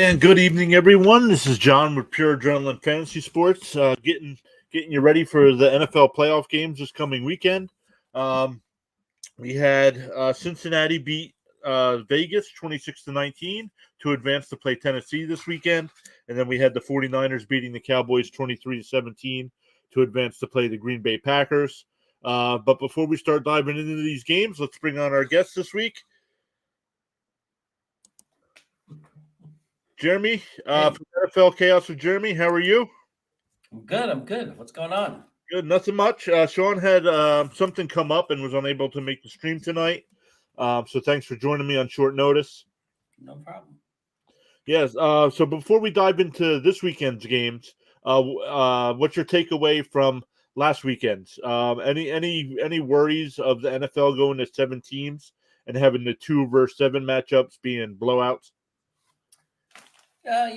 And good evening, everyone. This is John with Pure Adrenaline Fantasy Sports, getting you ready for the NFL playoff games this coming weekend. We had Cincinnati beat Vegas 26-19 to advance to play Tennessee this weekend, and then we had the 49ers beating the Cowboys 23-17 to advance to play the Green Bay Packers. But before we start diving into these games, let's bring on our guests this week. Jeremy, from NFL Chaos with Jeremy, how are you? I'm good. What's going on? Good, nothing much. Sean had something come up and was unable to make the stream tonight. So thanks for joining me on short notice. No problem. Yes. So before we dive into this weekend's games, what's your takeaway from last weekend's? Any worries of the NFL going to 7 teams and having the 2 versus 7 matchups being blowouts? I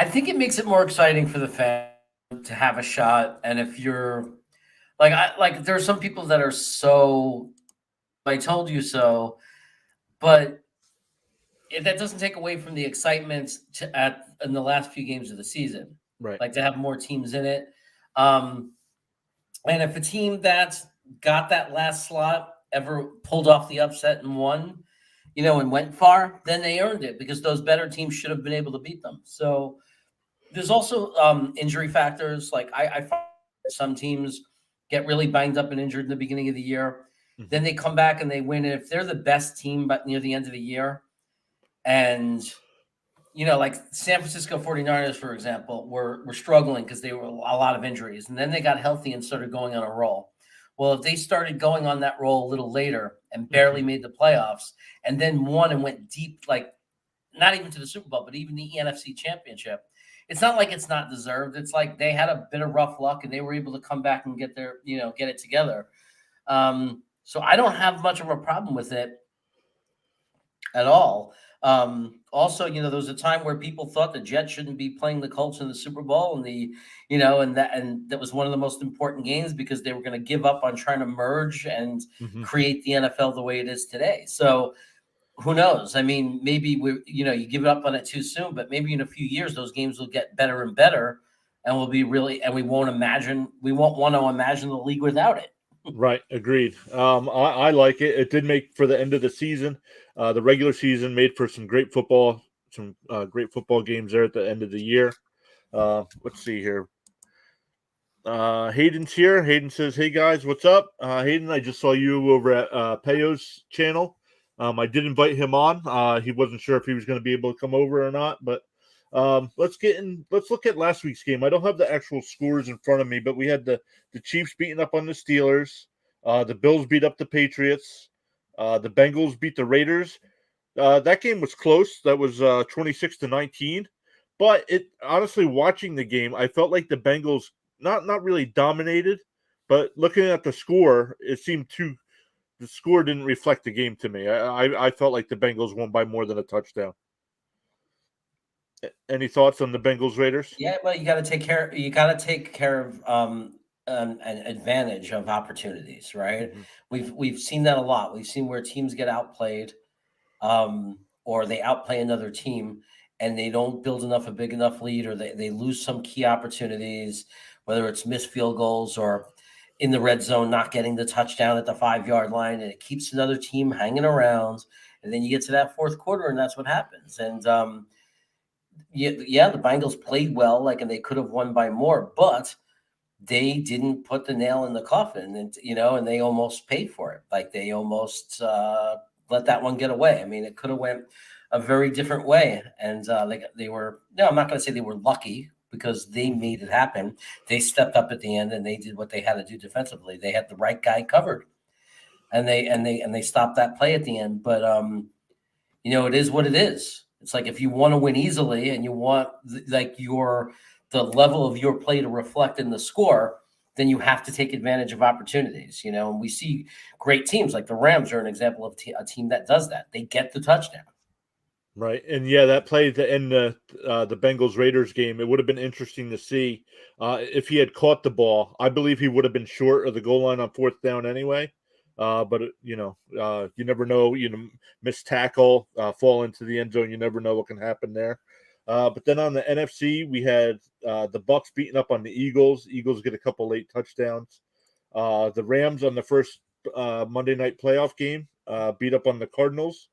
think it makes it more exciting for the fan to have a shot. And if you're like there are some people that are so, I told you so, but that doesn't take away from the excitement in the last few games of the season. Right. Like to have more teams in it. And if a team that's got that last slot ever pulled off the upset and won, and went far, then they earned it because those better teams should have been able to beat them. So there's also injury factors. Like I find some teams get really banged up and injured in the beginning of the year. Mm-hmm. Then they come back and they win. And if they're the best team but near the end of the year, and like San Francisco 49ers, for example, were struggling because they were a lot of injuries. And then they got healthy and started going on a roll. Well, if they started going on that roll a little later and barely made the playoffs and then won and went deep, like not even to the Super Bowl, but even the NFC Championship, it's not like it's not deserved. It's like they had a bit of rough luck and they were able to come back and get it together. So I don't have much of a problem with it at all. Also, there was a time where people thought the Jets shouldn't be playing the Colts in the Super Bowl, and that was one of the most important games because they were going to give up on trying to merge and create the NFL the way it is today. So who knows? I mean, maybe you give up on it too soon, but maybe in a few years those games will get better and better, and we won't want to imagine the league without it. Right, agreed. I like it. It did make for the end of the season. The regular season made for some great football games there at the end of the year. Let's see here. Hayden's here. Hayden says, "Hey guys, what's up?" Hayden, I just saw you over at Peyo's channel. I did invite him on. He wasn't sure if he was going to be able to come over or not, but let's look at last week's game. I don't have the actual scores in front of me, but we had the Chiefs beating up on the Steelers. The Bills beat up the Patriots. The Bengals beat the Raiders. That game was close. That was 26-19. But honestly, watching the game, I felt like the Bengals not really dominated, but looking at the score, the score didn't reflect the game to me. I felt like the Bengals won by more than a touchdown. Any thoughts on the Bengals Raiders? Yeah, well, you got to take care. You got to take care of an advantage of opportunities, right? Mm-hmm. We've seen that a lot. We've seen where teams get outplayed, or they outplay another team, and they don't build a big enough lead, or they lose some key opportunities, whether it's missed field goals or in the red zone, not getting the touchdown at the 5-yard line, and it keeps another team hanging around. And then you get to that fourth quarter, and that's what happens. And the Bengals played well, and they could have won by more, but they didn't put the nail in the coffin, and they almost paid for it. Like they almost let that one get away. I mean, it could have went a very different way, and I'm not going to say they were lucky because they made it happen. They stepped up at the end and they did what they had to do defensively. They had the right guy covered, and they stopped that play at the end. But it is what it is. It's like if you want to win easily and you want the level of your play to reflect in the score, then you have to take advantage of opportunities. And we see great teams like the Rams are an example of a team that does that. They get the touchdown. Right, and that play to end the Bengals Raiders game, it would have been interesting to see if he had caught the ball. I believe he would have been short of the goal line on fourth down anyway. But you never know. Miss tackle, fall into the end zone. You never know what can happen there. But then on the NFC, we had the Bucs beating up on the Eagles. Eagles get a couple late touchdowns. The Rams on the first Monday night playoff game beat up on the Cardinals.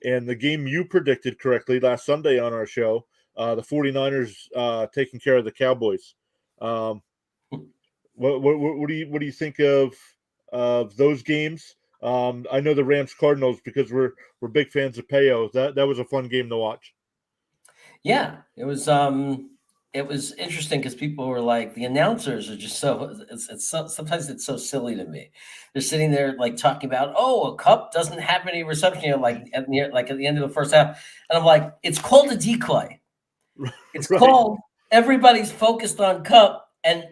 And the game you predicted correctly last Sunday on our show, the 49ers taking care of the Cowboys. What do you think of those games? I know the Rams Cardinals because we're big fans of Payo. That was a fun game to watch. Yeah, it was interesting because people were like, the announcers are just sometimes it's so silly to me. They're sitting there like talking about, oh, a Cup doesn't have any reception, like at the end of the first half, and I'm like, it's called a decoy. It's Right. called everybody's focused on Cup and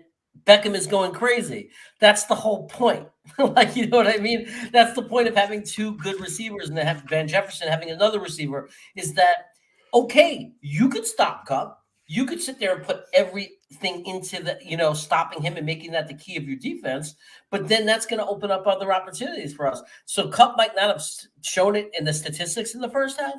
Beckham is going crazy. That's the whole point. Like, you know what I mean? That's the point of having two good receivers and to have Van Jefferson having another receiver is that, okay, you could stop Cup. You could sit there and put everything into the, stopping him and making that the key of your defense. But then that's going to open up other opportunities for us. So Cup might not have shown it in the statistics in the first half,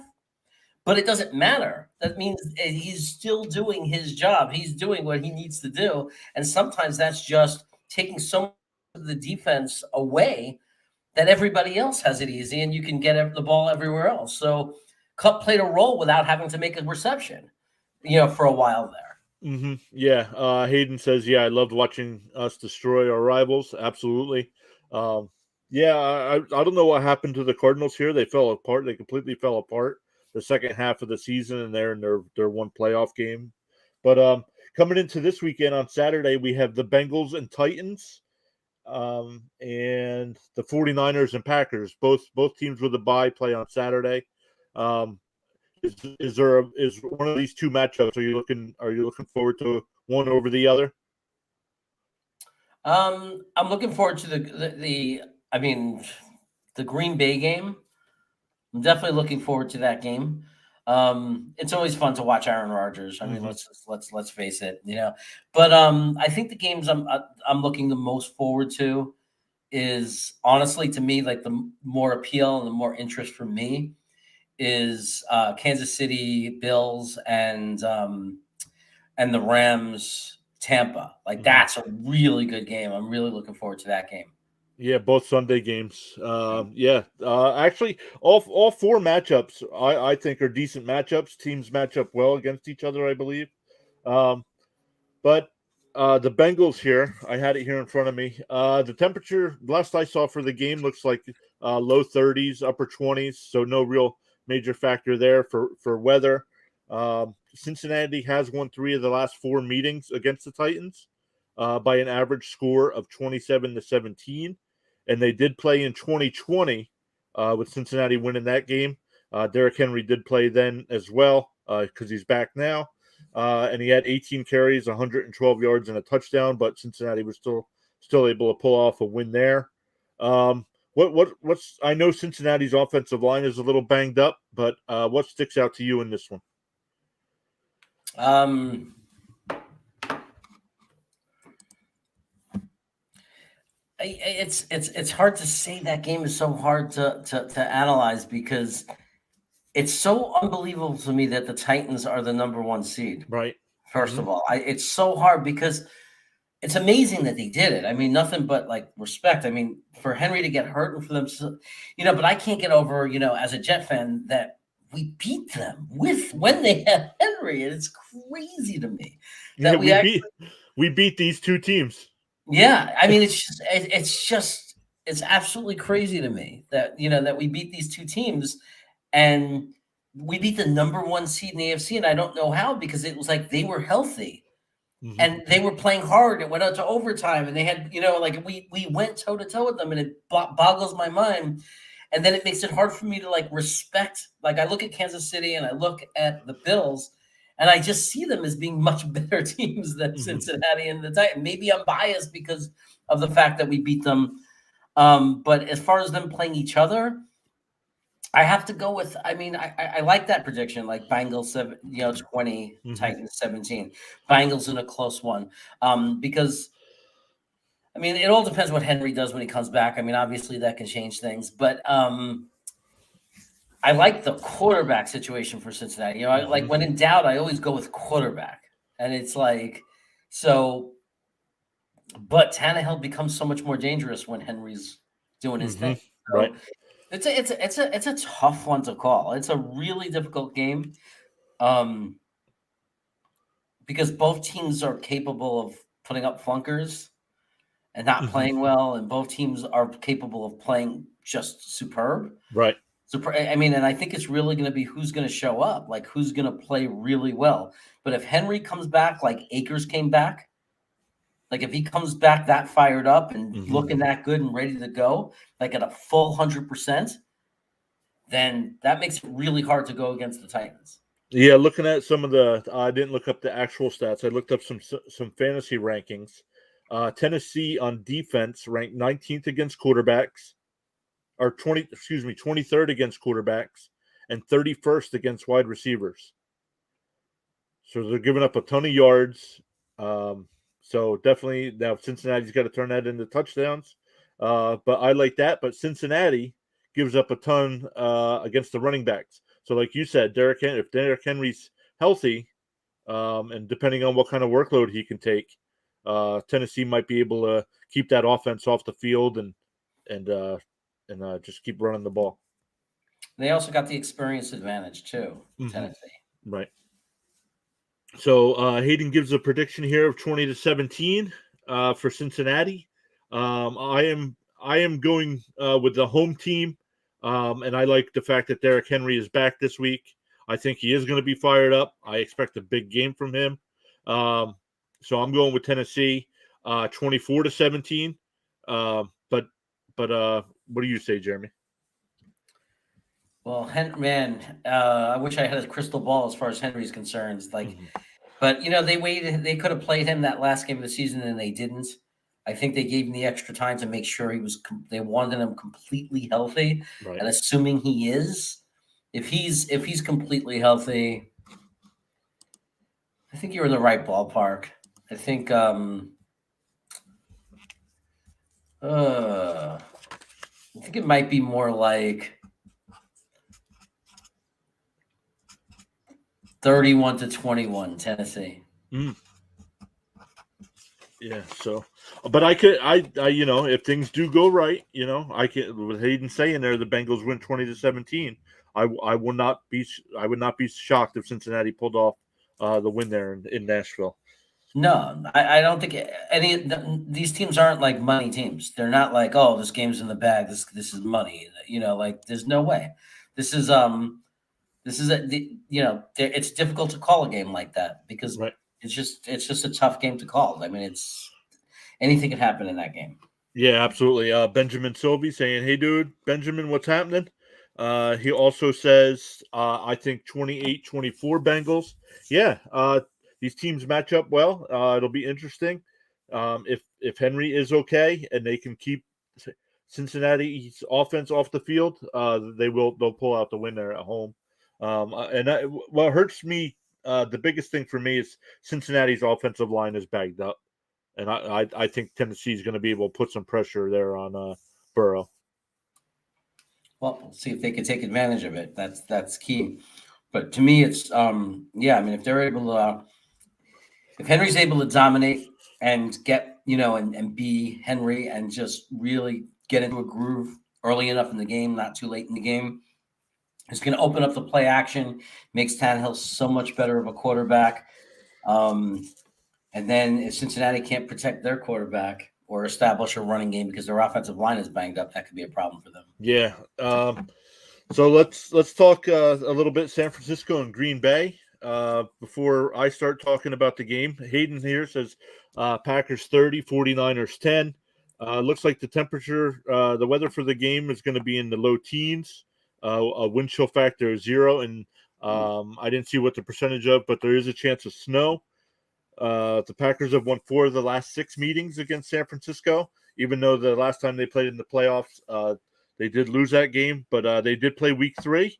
but it doesn't matter. That means he's still doing his job. He's doing what he needs to do. And sometimes that's just taking so much of the defense away that everybody else has it easy and you can get the ball everywhere else. So Cup played a role without having to make a reception, for a while there. Mm-hmm. Yeah. Hayden says, yeah, I loved watching us destroy our rivals. Absolutely. Yeah, I don't know what happened to the Cardinals here. They fell apart. They completely fell apart the second half of the season, and they're in their one playoff game. But coming into this weekend on Saturday, we have the Bengals and Titans, and the 49ers and Packers. Both teams with a bye play on Saturday. Is one of these two matchups? Are you looking forward to one over the other? I'm looking forward to the Green Bay game. I'm definitely looking forward to that game. It's always fun to watch Aaron Rodgers. I mean, let's face it, But I think the games I'm looking the most forward to is honestly to me like the more appeal and the more interest for me is Kansas City Bills and the Rams Tampa. Like that's a really good game. I'm really looking forward to that game. Yeah, both Sunday games. Actually, all four matchups I think are decent matchups. Teams match up well against each other, I believe. But the Bengals here, I had it here in front of me. The temperature last I saw for the game looks like low 30s, upper 20s, so no real major factor there for weather. Cincinnati has won 3 of the last 4 meetings against the Titans by an average score of 27-17. And they did play in 2020 with Cincinnati winning that game. Derrick Henry did play then as well because he's back now. And he had 18 carries, 112 yards, and a touchdown, but Cincinnati was still able to pull off a win there. What's I know Cincinnati's offensive line is a little banged up, but what sticks out to you in this one? It's hard to say. That game is so hard to analyze because it's so unbelievable to me that the Titans are the number 1 seed. Right. First of all, it's so hard because it's amazing that they did it. I mean, nothing but like respect. I mean, for Henry to get hurt and for them, but I can't get over, as a Jet fan that we beat them when they had Henry. And it's crazy to me that we beat these two teams. Yeah. I mean, it's absolutely crazy to me that, that we beat these two teams and we beat the number 1 seed in the AFC. And I don't know how, because it was like they were healthy. And they were playing hard. It went out to overtime, and they had, we went toe to toe with them, and it boggles my mind. And then it makes it hard for me to respect. Like I look at Kansas City and I look at the Bills, and I just see them as being much better teams than Cincinnati and the Titans. Maybe I'm biased because of the fact that we beat them. But as far as them playing each other, I have to go with, I like that prediction, like Bengals 20, Titans 17, Bengals in a close one. Because I mean, it all depends what Henry does when he comes back. I mean, obviously that can change things, but I like the quarterback situation for Cincinnati. You know, like when in doubt, I always go with quarterback, and it's like so. But Tannehill becomes so much more dangerous when Henry's doing his thing. Right. So it's a tough one to call. It's a really difficult game, because both teams are capable of putting up flunkers and not playing well, and both teams are capable of playing just superb. Right. I mean, and I think it's really going to be who's going to show up, like who's going to play really well. But if Henry comes back like Akers came back, like if he comes back that fired up and looking that good and ready to go, like at a full 100%, then that makes it really hard to go against the Titans. Yeah, looking at some of the, I didn't look up the actual stats. I looked up some fantasy rankings. Tennessee on defense ranked 19th against quarterbacks, or 23rd against quarterbacks, and 31st against wide receivers. So they're giving up a ton of yards. So definitely now Cincinnati's got to turn that into touchdowns. But I like that. But Cincinnati gives up a ton against the running backs. So like you said, if Derrick Henry's healthy, and depending on what kind of workload he can take, Tennessee might be able to keep that offense off the field and just keep running the ball. They also got the experience advantage too, Tennessee. Right. So Hayden gives a prediction here of 20-17 for Cincinnati. I am going with the home team, and I like the fact that Derrick Henry is back this week. I think he is going to be fired up. I expect a big game from him. So I'm going with Tennessee, 24-17. But what do you say, Jeremy? Well, I wish I had a crystal ball as far as Henry's concerned. Like, but they waited. They could have played him that last game of the season, and they didn't. I think they gave him the extra time to make sure he was. They wanted him completely healthy, Right. and assuming he is, if he's completely healthy, I think you're in the right ballpark. I think it might be more like 31-21 Tennessee. Yeah, so, but I if things do go right, I can, with Hayden saying there, the Bengals win 20-17. I would not be shocked if Cincinnati pulled off the win there in Nashville. No, I don't think these teams aren't like money teams. They're not like, oh, this game's in the bag. This is money. Like there's no way. This is it's difficult to call a game like that because it's just a tough game to call. I mean, anything can happen in that game. Yeah, absolutely. Benjamin Sylvie saying, "Hey, dude, Benjamin, what's happening?" He also says, "I think 28-24 Bengals." Yeah, these teams match up well. It'll be interesting. If Henry is okay and they can keep Cincinnati's offense off the field, they'll pull out the win there at home. What hurts me, the biggest thing for me is Cincinnati's offensive line is bagged up, and I think Tennessee is going to be able to put some pressure there on Burrow. Well, we'll see if they can take advantage of it. That's key. But to me, it's I mean, if they're able to, if Henry's able to dominate and get and be Henry and just really get into a groove early enough in the game, not too late in the game, it's going to open up the play action, makes Tannehill so much better of a quarterback. And then if Cincinnati can't protect their quarterback or establish a running game because their offensive line is banged up, that could be a problem for them. Yeah. So let's talk a little bit San Francisco and Green Bay before I start talking about the game. Hayden here says Packers 30, 49ers 10. Looks like the temperature, the weather for the game is going to be in the low teens. A wind chill factor of 0, and I didn't see what the percentage of, but there is a chance of snow. The Packers have won 4 of the last 6 meetings against San Francisco, even though the last time they played in the playoffs, they did lose that game, but they did play week 3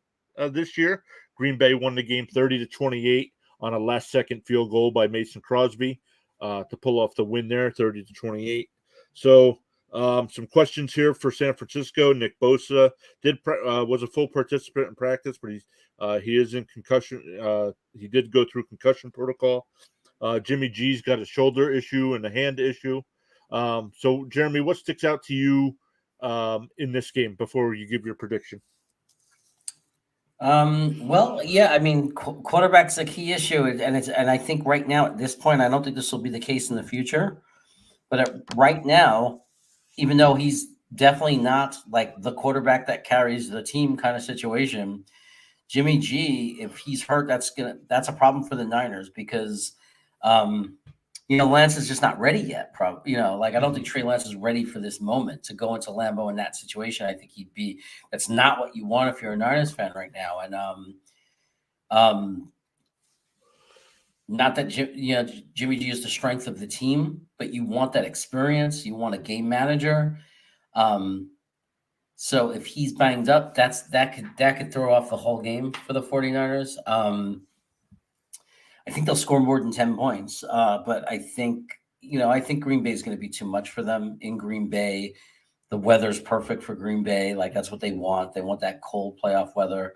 this year. Green Bay won the game 30-28 on a last-second field goal by Mason Crosby to pull off the win there, 30-28. So some questions here for San Francisco. Nick Bosa was a full participant in practice, but he is in concussion. He did go through concussion protocol. Jimmy G's got a shoulder issue and a hand issue. So Jeremy, what sticks out to you in this game before you give your prediction? Well, yeah, I mean, quarterback's a key issue, and I think right now at this point, I don't think this will be the case in the future. But right now, even though he's definitely not like the quarterback that carries the team kind of situation, Jimmy G, if he's hurt, that's a problem for the Niners because, Lance is just not ready yet. Probably, I don't think Trey Lance is ready for this moment to go into Lambeau in that situation. I think that's not what you want if you're a Niners fan right now. And, not that Jimmy G is the strength of the team, but you want that experience. You want a game manager. So if he's banged up, that could throw off the whole game for the 49ers. I think they'll score more than 10 points. But I think Green Bay is going to be too much for them in Green Bay. The weather's perfect for Green Bay. Like that's what they want. They want that cold playoff weather.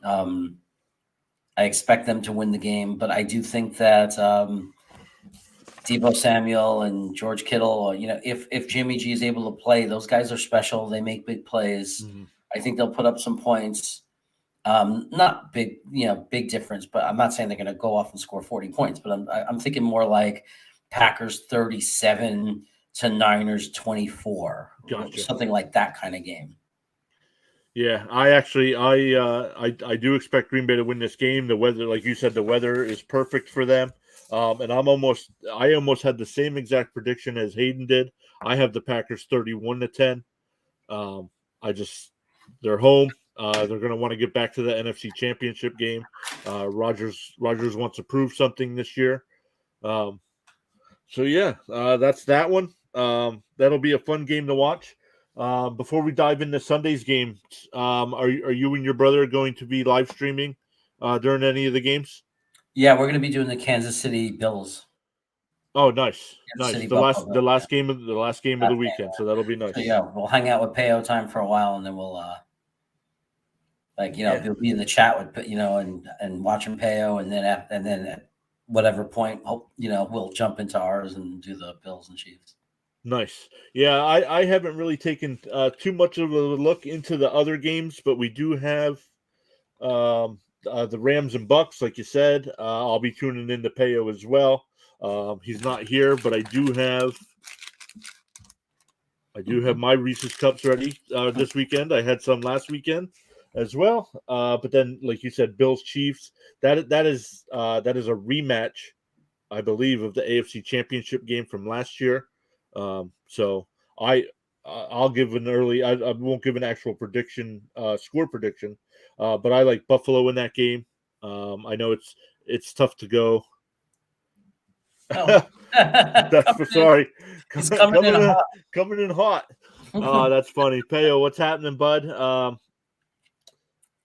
I expect them to win the game, but I do think that Deebo Samuel and George Kittle, if Jimmy G is able to play, those guys are special. They make big plays. Mm-hmm. I think they'll put up some points. Not big, big difference, but I'm not saying they're going to go off and score 40 points, but I'm thinking more like Packers 37 to Niners 24, gotcha. Something like that kind of game. Yeah, I do expect Green Bay to win this game. The weather, like you said, the weather is perfect for them. And I almost had the same exact prediction as Hayden did. I have the Packers 31-10. They're home. They're going to want to get back to the NFC Championship game. Rodgers wants to prove something this year. So yeah, that's that one. That'll be a fun game to watch. Before we dive into Sunday's game, are you and your brother going to be live streaming during any of the games? Yeah, we're going to be doing the Kansas City Bills. Oh, nice. The last game of the weekend, so that'll be nice. So yeah, we'll hang out with Peo time for a while, and then we'll we'll be in the chat with and watching Peo, and then at whatever point, we'll jump into ours and do the Bills and Chiefs. Nice. Yeah, I haven't really taken too much of a look into the other games, but we do have the Rams and Bucks, like you said. I'll be tuning in to Peo as well. He's not here, but I do have my Reese's Cups ready this weekend. I had some last weekend as well. But then, like you said, Bills Chiefs. That is a rematch, I believe, of the AFC Championship game from last year. So I'll give an early. I won't give an actual prediction, score prediction. But I like Buffalo in that game. I know it's tough to go. Oh. Sorry, coming in hot. That's funny. Peo, what's happening, bud?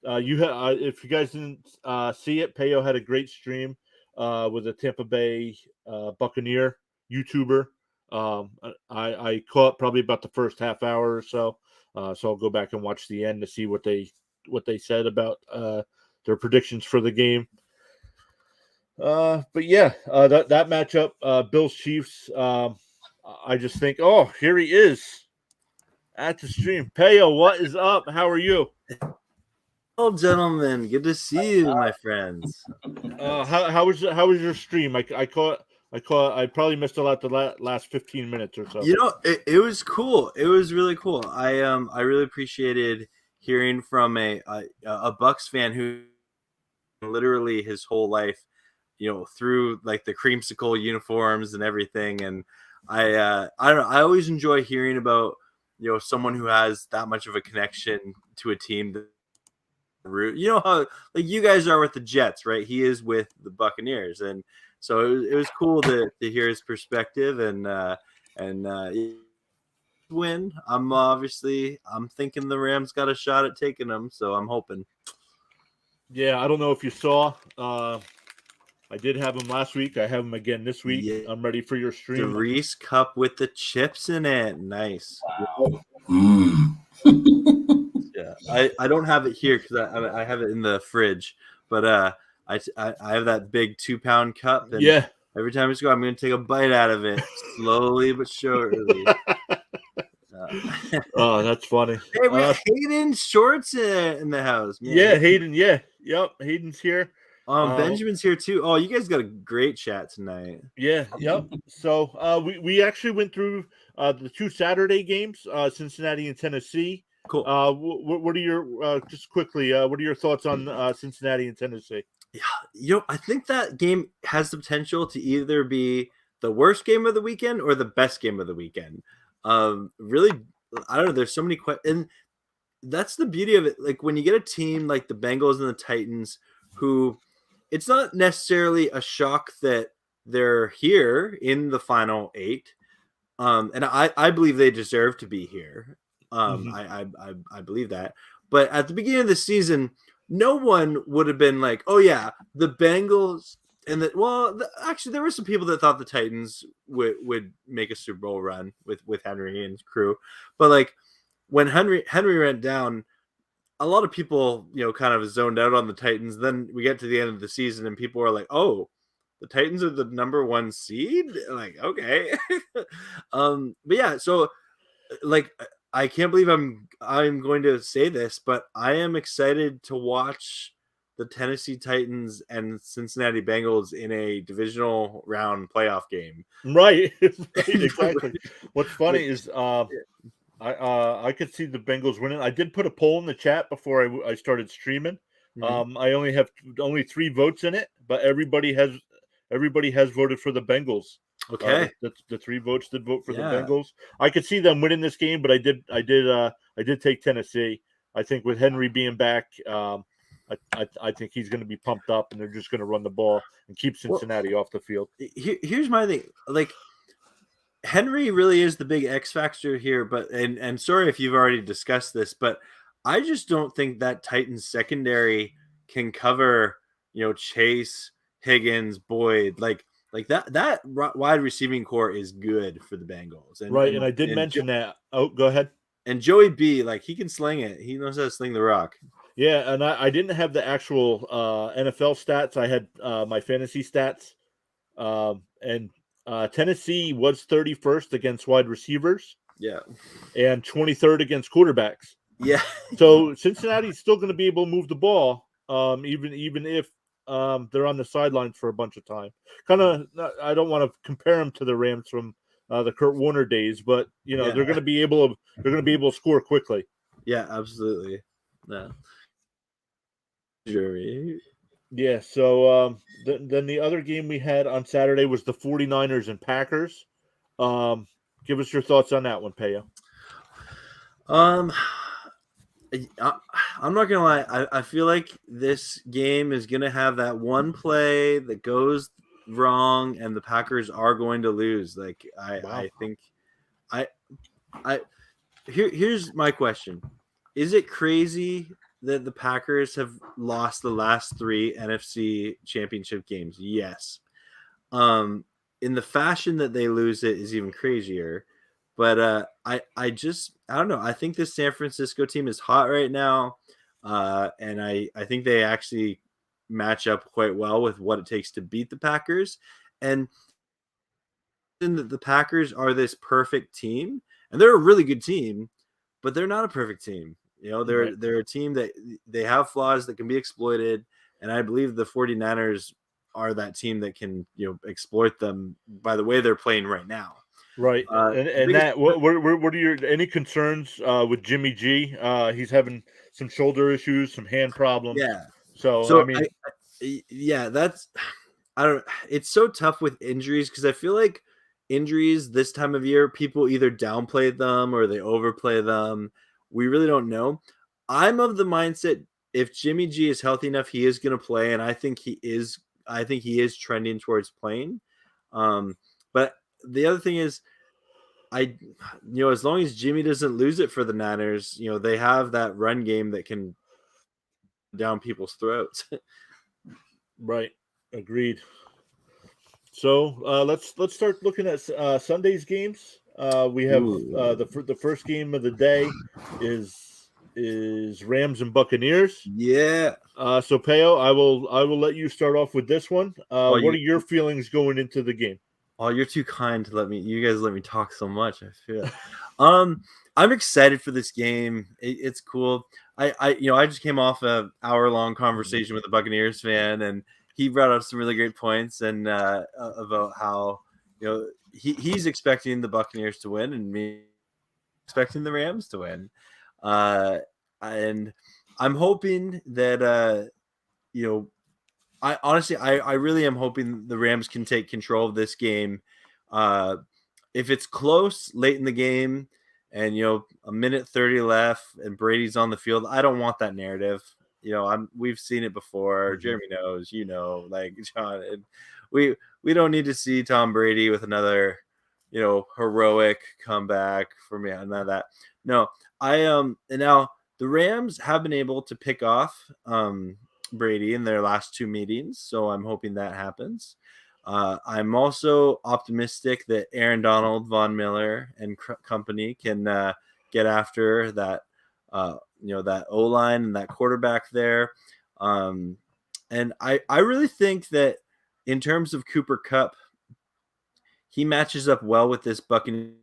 If you guys didn't see it, Peo had a great stream with a Tampa Bay Buccaneer YouTuber. I caught probably about the first half hour or so. So I'll go back and watch the end to see what they said about their predictions for the game. But yeah, that matchup, Bills Chiefs. I just think, oh, here he is at the stream. Peo, what is up? How are you? Oh, gentlemen, good to see you, my friends. How was your stream? I probably missed a lot the last 15 minutes or so. It was cool. It was really cool. I really appreciated hearing from a Bucs fan who literally his whole life, through like the creamsicle uniforms and everything. And I don't know. I always enjoy hearing about someone who has that much of a connection to a team. How like you guys are with the Jets, right? He is with the Buccaneers, and so it was cool to hear his perspective and win. I'm thinking the Rams got a shot at taking them, so I'm hoping. Yeah, I don't know if you saw. I did have them last week. I have them again this week. Yeah. I'm ready for your The stream. Reese cup with the chips in it. Nice. Wow. Yeah, I don't have it here because I have it in the fridge, but I have that big 2-pound cup, and Yeah. every time I go, I'm going to take a bite out of it slowly but surely. Oh, that's funny. Hey, we got Hayden Shorts in the house. Man. Yeah, Hayden. Yeah, yep. Hayden's here. Benjamin's here too. Oh, you guys got a great chat tonight. Yeah, yep. So we actually went through the 2 Saturday games, Cincinnati and Tennessee. Cool. What are your just quickly? What are your thoughts on Cincinnati and Tennessee? Yeah, I think that game has the potential to either be the worst game of the weekend or the best game of the weekend. Really, I don't know. There's so many questions, and that's the beauty of it. Like when you get a team like the Bengals and the Titans, who it's not necessarily a shock that they're here in the final 8. And I believe they deserve to be here. I believe that. But at the beginning of the season, no one would have been like, oh yeah, the Bengals and actually there were some people that thought the Titans would make a Super Bowl run with Henry and his crew. But like when Henry went down, a lot of people, kind of zoned out on the Titans. Then we get to the end of the season and people are like, oh, the Titans are the number 1 seed. Like, okay. But yeah, so like, I can't believe I'm going to say this, but I am excited to watch the Tennessee Titans and Cincinnati Bengals in a divisional round playoff game. Right, exactly. What's funny is I could see the Bengals winning. I did put a poll in the chat before I started streaming. Mhm. I only have 3 votes in it, but everybody has voted for the Bengals. Okay. The 3 votes did vote for the Yeah. Bengals. I could see them winning this game, but I did take Tennessee. I think with Henry being back, I think he's going to be pumped up, and they're just going to run the ball and keep Cincinnati off the field. Here's my thing. Like, Henry really is the big X factor here, but and sorry if you've already discussed this, but I just don't think that Titans secondary can cover, Chase, Higgins, Boyd, like that wide receiving core is good for the Bengals. And I did mention that. Oh, go ahead. And Joey B, like he can sling it. He knows how to sling the rock. Yeah, and I didn't have the actual NFL stats. I had my fantasy stats, and Tennessee was 31st against wide receivers. Yeah. And 23rd against quarterbacks. Yeah. So Cincinnati's still going to be able to move the ball, even if they're on the sidelines for a bunch of time. Kind of, I don't want to compare them to the Rams from the Kurt Warner days, but they're going to be able to score quickly. Yeah, absolutely. Yeah. Jury. Yeah, so then the other game we had on Saturday was the 49ers and Packers. Give us your thoughts on that one, Peyo. I'm not gonna lie. I feel like this game is gonna have that one play that goes wrong, and the Packers are going to lose. Like I think here's my question: is it crazy that the Packers have lost the last 3 NFC championship games? Yes. In the fashion that they lose it is even crazier. But I don't know. I think this San Francisco team is hot right now. And I think they actually match up quite well with what it takes to beat the Packers. And the Packers are this perfect team, and they're a really good team, but they're not a perfect team. They're a team that they have flaws that can be exploited, and I believe the 49ers are that team that can exploit them by the way they're playing right now. Right, and that what are your any concerns with Jimmy G? He's having some shoulder issues, some hand problems. Yeah. So I mean, that's I don't. It's so tough with injuries because I feel like injuries this time of year, people either downplay them or they overplay them. We really don't know. I'm of the mindset if Jimmy G is healthy enough, he is going to play, and I think he is. I think he is trending towards playing. But the other thing is, as long as Jimmy doesn't lose it for the Niners, they have that run game that can down people's throats. Right. Agreed. So let's start looking at Sunday's games. We have the first game of the day is Rams and Buccaneers. Yeah. So Peo, I will let you start off with this one. What are your feelings going into the game? Oh, you're too kind to you guys let me talk so much. I feel. I'm excited for this game. It's cool. I just came off a hour-long conversation with a Buccaneers fan, and he brought up some really great points and about how he's expecting the Buccaneers to win, and me expecting the Rams to win. And I'm hoping that I honestly, I really am hoping the Rams can take control of this game. If it's close late in the game and, a minute 30 left and Brady's on the field, I don't want that narrative. We've seen it before. Mm-hmm. Jeremy knows, like John, and we don't need to see Tom Brady with another, heroic comeback for me. None of that. No, and now the Rams have been able to pick off, Brady in their last two meetings, so I'm hoping that happens. I'm also optimistic that Aaron Donald, Von Miller, and company can get after that, that O-line and that quarterback there. And I really think that in terms of Cooper Kupp, he matches up well with this Buccaneers,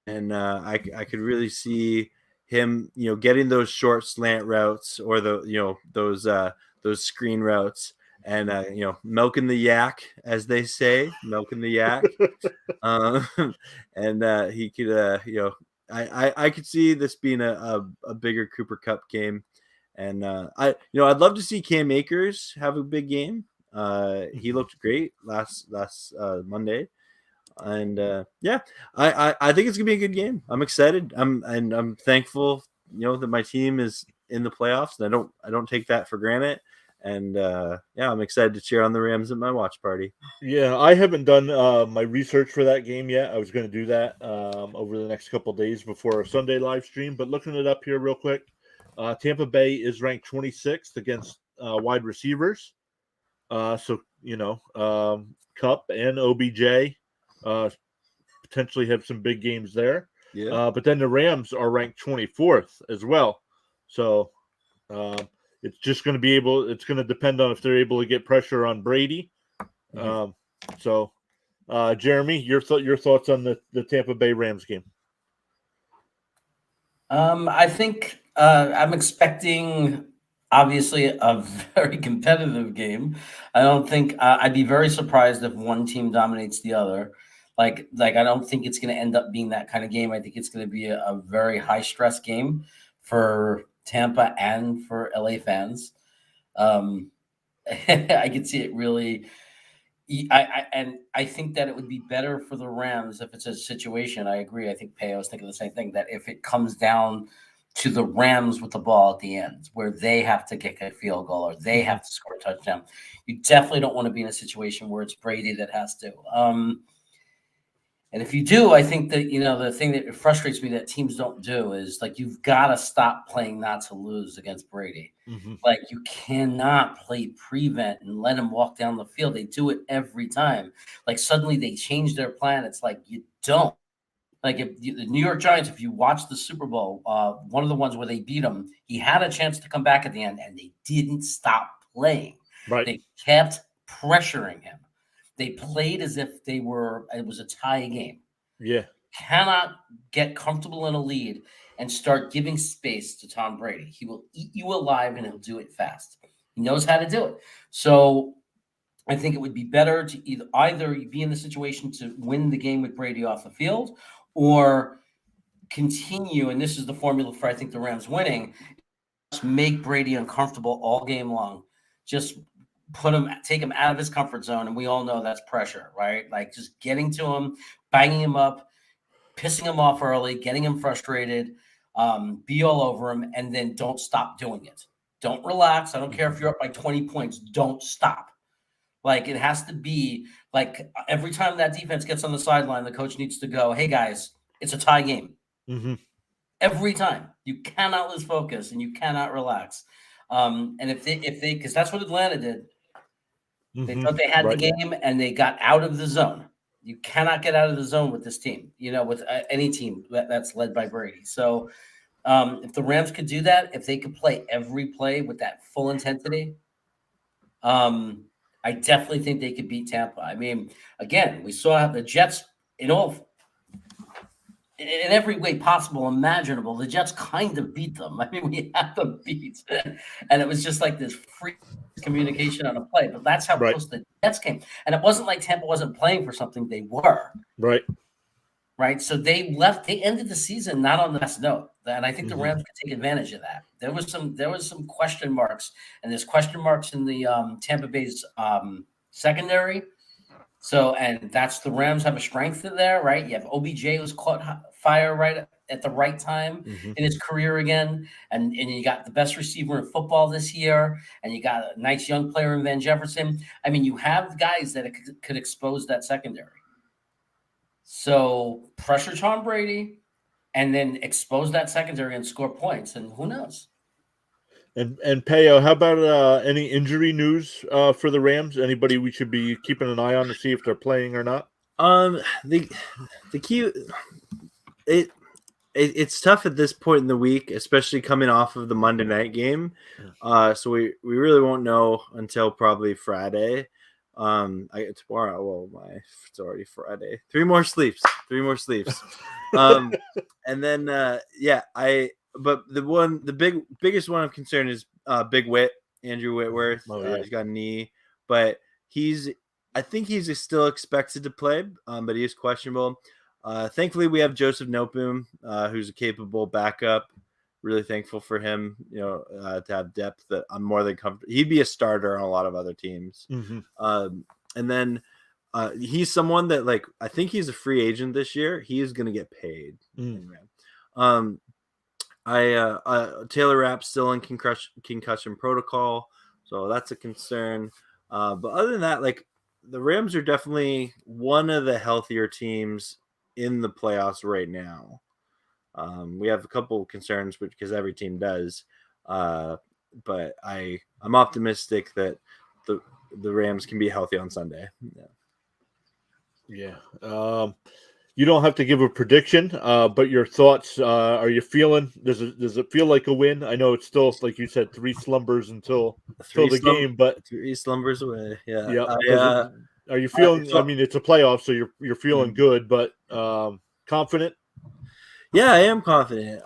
and I could really see him, getting those short slant routes or those screen routes and milking the yak, as they say, milking the yak. And he could, I could see this being a bigger Cooper Kupp game, and I'd love to see Cam Akers have a big game. He looked great last Monday. And I think it's gonna be a good game. I'm excited. I'm thankful, that my team is in the playoffs, and I don't take that for granted. And I'm excited to cheer on the Rams at my watch party. Yeah, I haven't done my research for that game yet. I was going to do that over the next couple of days before our Sunday live stream. But looking it up here real quick, Tampa Bay is ranked 26th against wide receivers. So Kupp and OBJ. Potentially have some big games there. Yeah. But then the Rams are ranked 24th as well. So it's just going to it's going to depend on if they're able to get pressure on Brady. Jeremy, your thoughts on the Tampa Bay Rams game? I think I'm expecting, obviously, a very competitive game. I don't think I'd be very surprised if one team dominates the other. Like I don't think it's going to end up being that kind of game. I think it's going to be a very high stress game for Tampa and for LA fans. I could see it really. I think that it would be better for the Rams if it's a situation. I agree. I think Peo was thinking the same thing, that if it comes down to the Rams with the ball at the end, where they have to kick a field goal or they have to score a touchdown, you definitely don't want to be in a situation where it's Brady that has to. And if you do, I think that, the thing that frustrates me that teams don't do is, like, you've got to stop playing not to lose against Brady. Mm-hmm. Like, you cannot play prevent and let him walk down the field. They do it every time. Like, suddenly they change their plan. It's like, you don't. Like, the New York Giants, if you watch the Super Bowl, one of the ones where they beat him, he had a chance to come back at the end, and they didn't stop playing. Right. They kept pressuring him. They played as if it was a tie game. Yeah. Cannot get comfortable in a lead and start giving space to Tom Brady. He will eat you alive, and he'll do it fast. He knows how to do it. So I think it would be better to either be in the situation to win the game with Brady off the field, or continue, and this is the formula for, I think, the Rams winning, just make Brady uncomfortable all game long. Just take him out of his comfort zone, and we all know that's pressure, right? Like, just getting to him, banging him up, pissing him off early, getting him frustrated, be all over him, and then don't stop doing it. Don't relax. I don't care if you're up by 20 points. Don't stop. Like, it has to be like every time that defense gets on the sideline, the coach needs to go, "Hey guys, it's a tie game." Mm-hmm. Every time. You cannot lose focus and you cannot relax. And if they, because that's what Atlanta did. They Mhm. thought they had the Right. game, and they got out of the zone. You cannot get out of the zone with this team, with any team that's led by Brady. So if the Rams could do that, if they could play every play with that full intensity, I definitely think they could beat Tampa. I mean, again, we saw the Jets in every way possible, imaginable. The Jets kind of beat them. I mean, we had them beat, and it was just like this free communication on a play. But that's how Right. close the Jets came, and it wasn't like Tampa wasn't playing for something; they were. Right. Right. So they left. They ended the season not on the best note, and I think the Mhm. Rams could take advantage of that. There was some question marks, and there's question marks in the Tampa Bay's secondary. So, and that's the Rams have a strength in there, right? You have OBJ who's caught fire right at the right time Mhm. in his career again, and you got the best receiver in football this year, and you got a nice young player in Van Jefferson. I mean, you have guys that could expose that secondary. So pressure Tom Brady, and then expose that secondary and score points, and who knows? And Peo, how about any injury news for the Rams? Anybody we should be keeping an eye on to see if they're playing or not? The key it's tough at this point in the week, especially coming off of the Monday night game. So we really won't know until probably Friday. Tomorrow. Well, it's already Friday. 3 more sleeps. And then But the biggest one of concern is Big Whit, Andrew Whitworth. Oh, yeah. He's got a knee, but I think he's still expected to play, but he is questionable. Thankfully, we have Joseph Noteboom, who's a capable backup. Really thankful for him, to have depth that I'm more than comfortable. He'd be a starter on a lot of other teams. Mhm. And then he's someone that, I think he's a free agent this year. He is going to get paid. Taylor Rapp's still in concussion protocol, so that's a concern. But other than that, the Rams are definitely one of the healthier teams in the playoffs right now. We have a couple of concerns, because every team does. But I'm optimistic that the Rams can be healthy on Sunday. Yeah. You don't have to give a prediction, but your thoughts. Are you feeling? Does it feel like a win? I know it's still, like you said, 3 slumbers until the game, but 3 slumbers away. Yeah. Yeah. Are you feeling? I mean, it's a playoff, so you're feeling good, but confident. Yeah, I am confident.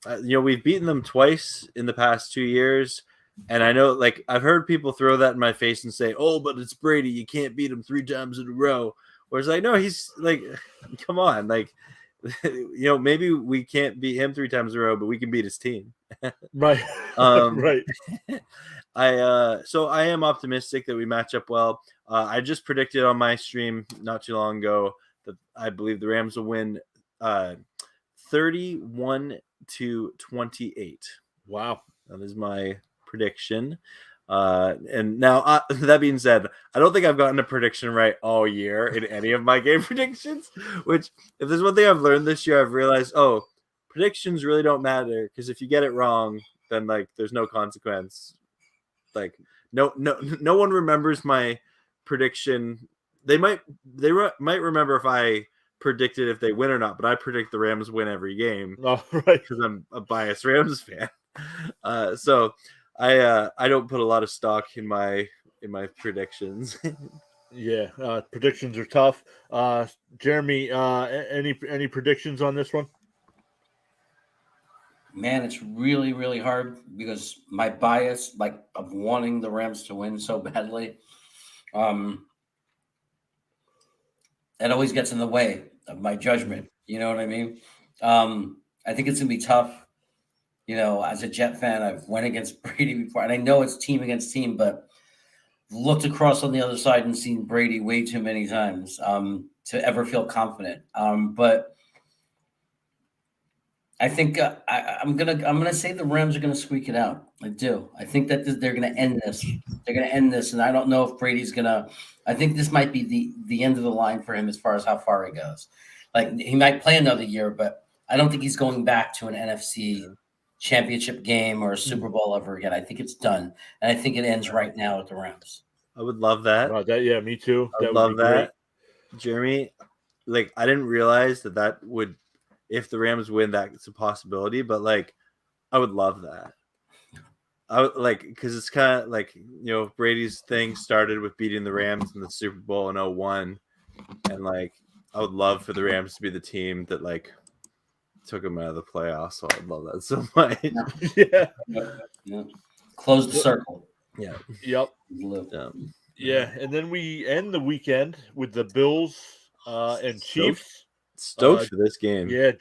We've beaten them twice in the past 2 years, and I know, I've heard people throw that in my face and say, "Oh, but it's Brady. You can't beat him 3 times in a row." Whereas, no, he's come on, maybe we can't beat him 3 times in a row, but we can beat his team. Right. Right. So I am optimistic that we match up well. I just predicted on my stream not too long ago that I believe the Rams will win 31-28. Wow. That is my prediction. And now, that being said, I don't think I've gotten a prediction right all year in any of my game predictions, which, if there's one thing I've learned this year, I've realized, predictions really don't matter, because if you get it wrong, then there's no consequence. No one remembers my prediction. They might remember if I predicted if they win or not, but I predict the Rams win every game. Oh, right. Because I'm a biased Rams fan. So I don't put a lot of stock in my predictions. Yeah, predictions are tough. Jeremy, any predictions on this one? Man, it's really, really hard, because my bias, of wanting the Rams to win so badly, it always gets in the way of my judgment. You know what I mean? I think it's gonna be tough. As a Jet fan, I've went against Brady before, and I know it's team against team, but looked across on the other side and seen Brady way too many times to ever feel confident. But I think I'm gonna say the Rams are gonna squeak it out. I do. I think that they're gonna end this. They're gonna end this, and I don't know if Brady's gonna. I think this might be the end of the line for him as far as how far he goes. He might play another year, but I don't think he's going back to an NFC championship game or a Super Bowl ever again. I think it's done, and I think it ends right now with the Rams. I would love that. Yeah, me too. I That would would be love great. that. Jeremy, like I didn't realize that would, if the Rams win, that's a possibility. But like, I would love that. I would like because it's kind of like Brady's thing started with beating the Rams in the Super Bowl in 01, and like I would love for the Rams to be the team that like took them out of the playoffs. So I'd love that so much. Yeah. Yeah. Close the circle. Yeah. Yep. Yeah, and then we end the weekend with the Bills and Chiefs. Stoked for this game. Yeah,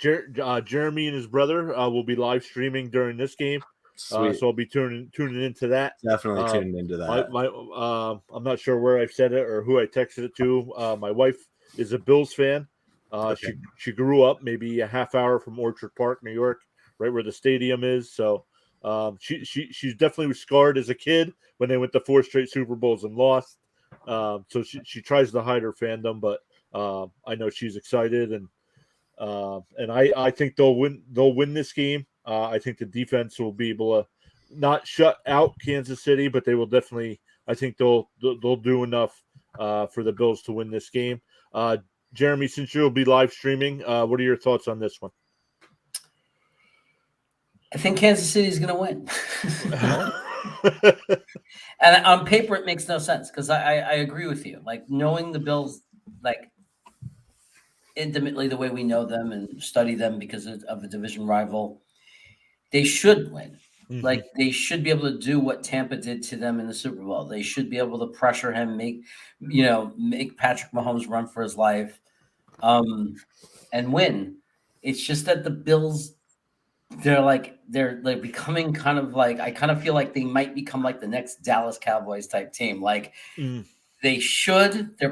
Jeremy and his brother will be live streaming during this game. Sweet. So I'll be tuning into that. Definitely tuning into that. I'm not sure where I've said it or who I texted it to. My wife is a Bills fan. Okay. She grew up maybe a half hour from Orchard Park, New York, right where the stadium is. So she's definitely scarred as a kid when they went to 4 straight Super Bowls and lost. So she tries to hide her fandom, but I know she's excited, and I think they'll win this game. I think the defense will be able to not shut out Kansas City, but they will definitely. I think they'll do enough for the Bills to win this game. Jeremy, since you'll be live streaming, what are your thoughts on this one? I think Kansas City is going to win. And on paper, it makes no sense because I agree with you. Like knowing the Bills, like intimately the way we know them and study them because of a division rival, they should win. Mm-hmm. Like they should be able to do what Tampa did to them in the Super Bowl. They should be able to pressure him, make Patrick Mahomes run for his life, and win. It's just that the Bills, they're becoming kind of like, I kind of feel like they might become like the next Dallas Cowboys type team. Like they're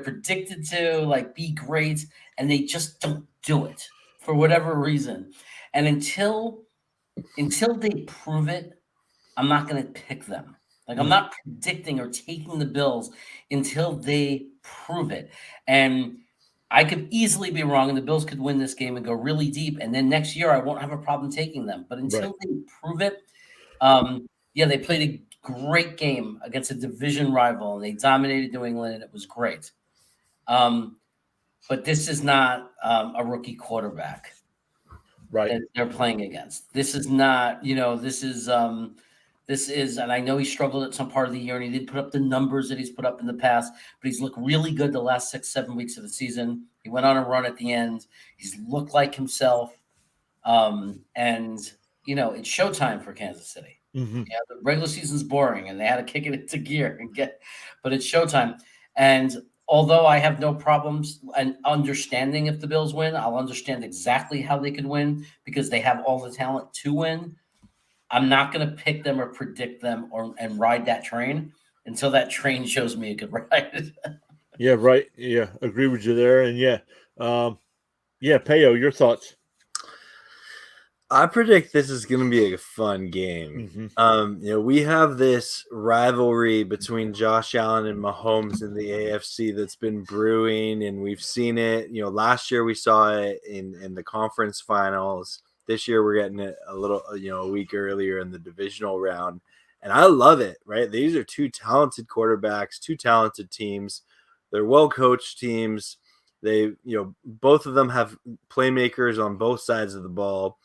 predicted to like be great, and they just don't do it for whatever reason. And until they prove it, I'm not going to pick them. Like I'm not predicting or taking the Bills until they prove it. And I could easily be wrong, and the Bills could win this game and go really deep. And then next year, I won't have a problem taking them. But until they prove it, they played a great game against a division rival, and they dominated New England, and it was great. But this is not a rookie quarterback that they're playing against. This is not, this is, and I know he struggled at some part of the year, and he didn't put up the numbers that he's put up in the past, but he's looked really good the last 6-7 weeks of the season. He went on a run at the end. He's looked like himself. And, it's showtime for Kansas City. Mm-hmm. Yeah, the regular season's boring, and they had to kick it into gear but it's showtime. And although I have no problems and understanding if the Bills win, I'll understand exactly how they could win because they have all the talent to win. I'm not going to pick them or predict them and ride that train until that train shows me a good ride. Yeah, right. Yeah, agree with you there. And Payo, your thoughts? I predict this is going to be a fun game. Mm-hmm. We have this rivalry between Josh Allen and Mahomes in the AFC that's been brewing, and we've seen it. Last year we saw it in the conference finals. This year we're getting it a little, a week earlier in the divisional round, and I love it. Right, these are two talented quarterbacks, two talented teams. They're well-coached teams. They, both of them have playmakers on both sides of the ball.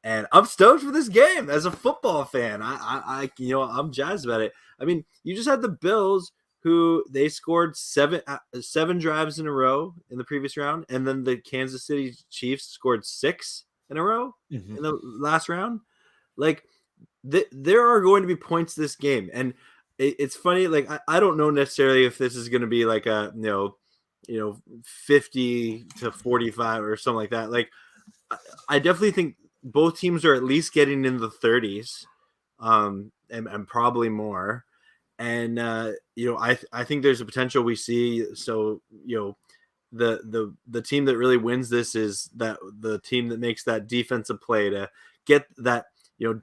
And I'm stoked for this game as a football fan. I'm jazzed about it. I mean, you just had the Bills who they scored seven drives in a row in the previous round, and then the Kansas City Chiefs scored 6 in a row in the last round. Like, there are going to be points this game, and it's funny. Like, I don't know necessarily if this is going to be like a 50-45 or something like that. Like, I definitely think both teams are at least getting in the 30s, and probably more. And I think there's a potential we see. So the team that really wins this is that the team that makes that defensive play to get that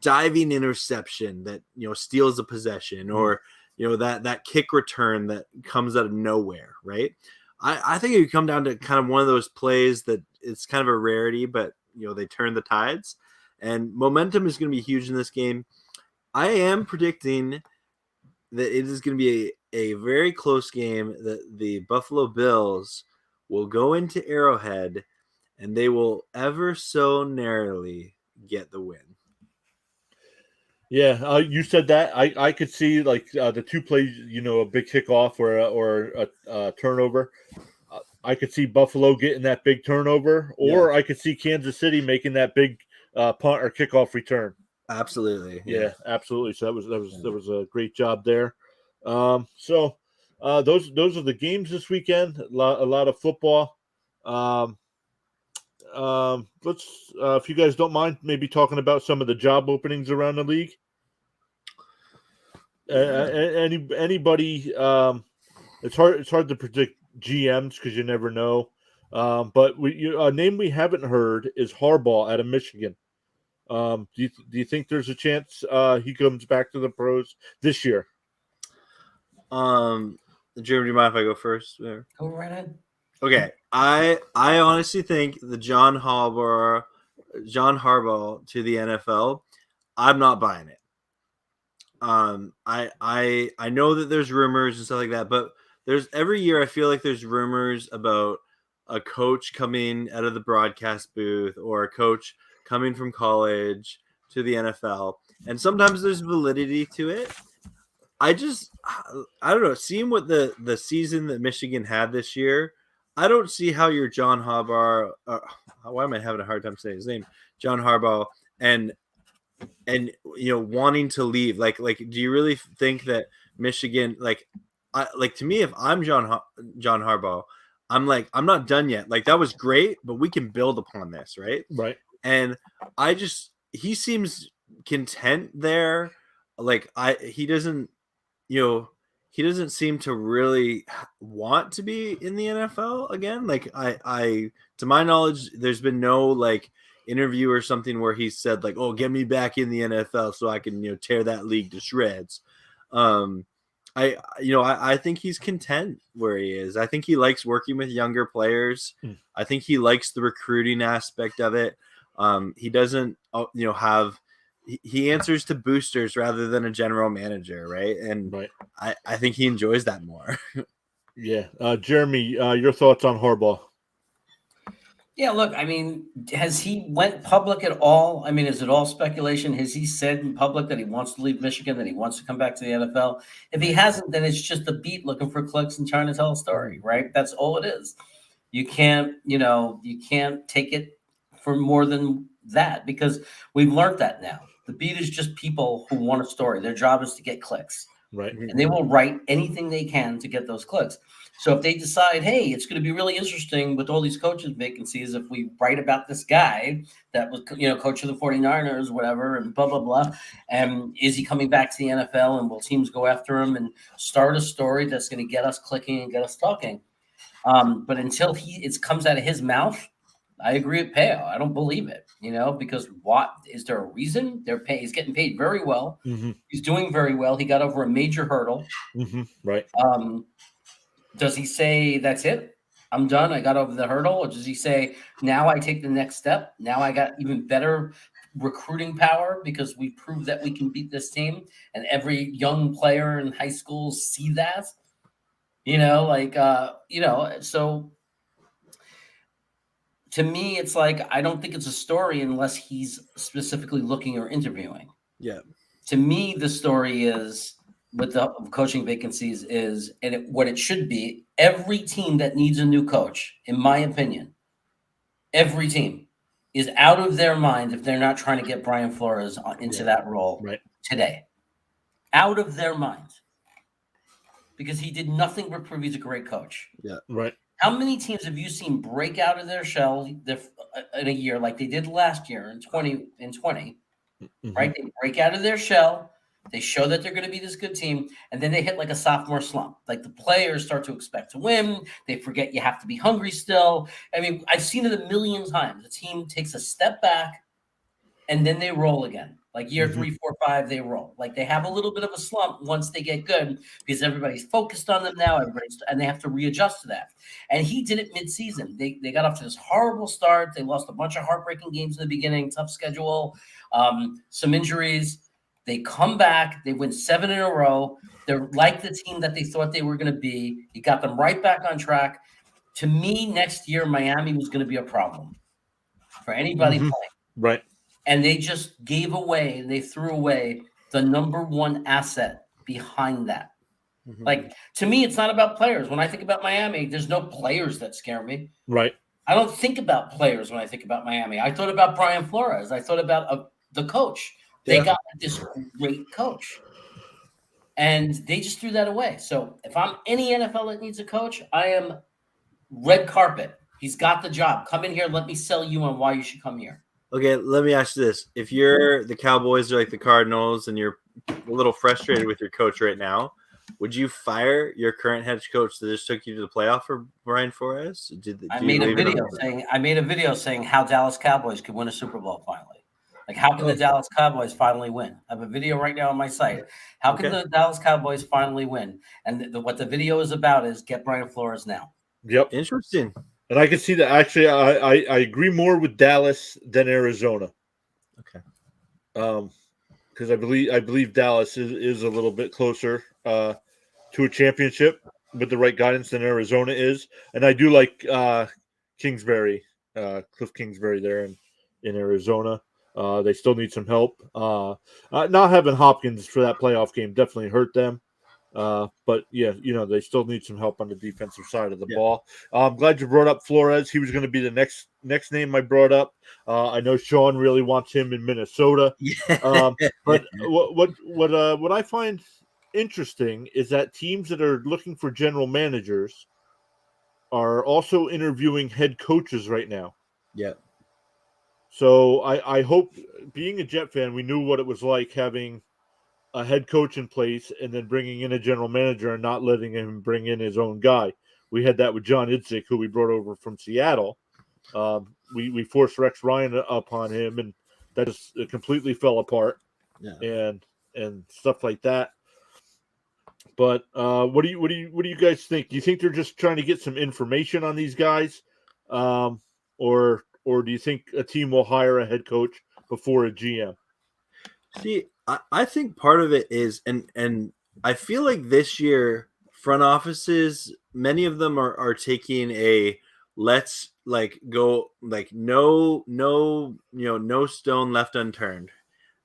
diving interception that steals a possession, or that kick return that comes out of nowhere. Right. I think it would come down to kind of one of those plays that it's kind of a rarity, but they turn the tides, and momentum is going to be huge in this game. I am predicting that it is going to be a very close game. The Buffalo Bills will go into Arrowhead, and they will ever so narrowly get the win. Yeah, you said that. I could see like the two plays, a big kickoff or a turnover. I could see Buffalo getting that big turnover, or I could see Kansas City making that big punt or kickoff return. Absolutely. Yeah, absolutely. So that was a great job there. So those are the games this weekend. A lot of football. Let's if you guys don't mind, maybe talking about some of the job openings around the league. Anybody? It's hard to predict GMs because you never know. But a name we haven't heard is Harbaugh out of Michigan. Do you think there's a chance he comes back to the pros this year? Jeremy, do you mind if I go first? There? Go right ahead. Okay, I honestly think the John Harbaugh to the NFL, I'm not buying it. I know that there's rumors and stuff like that, but there's every year I feel like there's rumors about a coach coming out of the broadcast booth or a coach coming from college to the NFL, and sometimes there's validity to it. I don't know. Seeing what the season that Michigan had this year, I don't see how you're John Harbaugh. Why am I having a hard time saying his name? John Harbaugh and wanting to leave. Like do you really think that Michigan to me, if I'm John Harbaugh, I'm like, I'm not done yet. Like, that was great, but we can build upon this, right? Right. And he seems content there. Like he doesn't seem to really want to be in the NFL again. Like I to my knowledge, there's been no like interview or something where he said like, "Oh, get me back in the NFL so I can tear that league to shreds." I think he's content where he is. I think he likes working with younger players. I think he likes the recruiting aspect of it. He doesn't have. He answers to boosters rather than a general manager, right? And right. I think he enjoys that more. Yeah. Jeremy, your thoughts on Harbaugh? Yeah, look, I mean, has he went public at all? I mean, is it all speculation? Has he said in public that he wants to leave Michigan, that he wants to come back to the NFL? If he hasn't, then it's just a beat looking for clicks and trying to tell a story, right? That's all it is. You can't take it for more than that because we've learned that now. The beat is just people who want a story. Their job is to get clicks. Right. And they will write anything they can to get those clicks. So if they decide, hey, it's going to be really interesting with all these coaches vacancies, if we write about this guy that was, coach of the 49ers, whatever, and blah, blah, blah. And is he coming back to the NFL and will teams go after him and start a story that's going to get us clicking and get us talking? But until it comes out of his mouth, I agree with Peo. I don't believe it, because what is there a reason? He's getting paid very well. Mm-hmm. He's doing very well. He got over a major hurdle. Mm-hmm. Right. Does he say that's it? I'm done. I got over the hurdle. Or does he say now I take the next step? Now I got even better recruiting power because we proved that we can beat this team, and every young player in high school see that. So. To me, it's like I don't think it's a story unless he's specifically looking or interviewing. Yeah. To me, the story is with the coaching vacancies is, what it should be, every team that needs a new coach, in my opinion, every team is out of their mind if they're not trying to get Brian Flores into that role today. Out of their mind. Because he did nothing but prove he's a great coach. Yeah. Right. How many teams have you seen break out of their shell in a year like they did last year in 2020, Mm-hmm. right? They break out of their shell. They show that they're going to be this good team, and then they hit like a sophomore slump. Like the players start to expect to win. They forget you have to be hungry still. I mean, I've seen it a million times. The team takes a step back, and then they roll again. Like year 3, 4, 5, they roll. Like they have a little bit of a slump once they get good because everybody's focused on them now. And they have to readjust to that. And he did it mid-season. They got off to this horrible start. They lost a bunch of heartbreaking games in the beginning, tough schedule, some injuries. They come back. They win 7 in a row. They're like the team that they thought they were going to be. You got them right back on track. To me, next year, Miami was going to be a problem for anybody playing. Right. And they just gave away and they threw away the number one asset behind that. Like, to me, it's not about players. When I think about Miami, there's no players that scare me. Right. I don't think about players when I think about Miami. I thought about Brian Flores. I thought about the coach. They got this great coach. And they just threw that away. So if I'm any NFL that needs a coach, I am red carpet. He's got the job. Come in here. Let me sell you on why you should come here. Okay, let me ask you this. If you're the Cowboys or like the Cardinals and you're a little frustrated with your coach right now, would you fire your current head coach that just took you to the playoff for Brian Flores? I made a video saying how Dallas Cowboys could win a Super Bowl finally. Like, how can the Dallas Cowboys finally win? I have a video right now on my site. How can the Dallas Cowboys finally win? And what the video is about is get Brian Flores now. Yep. Interesting. And I can see that. Actually, I agree more with Dallas than Arizona. Okay. Because I believe Dallas is a little bit closer to a championship with the right guidance than Arizona is, and I do like Kingsbury, Cliff Kingsbury there in Arizona. They still need some help. Not having Hopkins for that playoff game definitely hurt them. But yeah, they still need some help on the defensive side of the ball. I'm glad you brought up Flores. He was going to be the next name I brought up. I know Sean really wants him in Minnesota. But what I find interesting is that teams that are looking for general managers are also interviewing head coaches right now. Yeah. So I hope, being a Jet fan, we knew what it was like having a head coach in place and then bringing in a general manager and not letting him bring in his own guy. We had that with John Idzik, who we brought over from Seattle. We forced Rex Ryan upon him, and that just completely fell apart. Yeah. And stuff like that. But what do you guys think? Do you think they're just trying to get some information on these guys, or do you think a team will hire a head coach before a GM? See, I think part of it is, and I feel like this year front offices, many of them are taking a let's go no stone left unturned.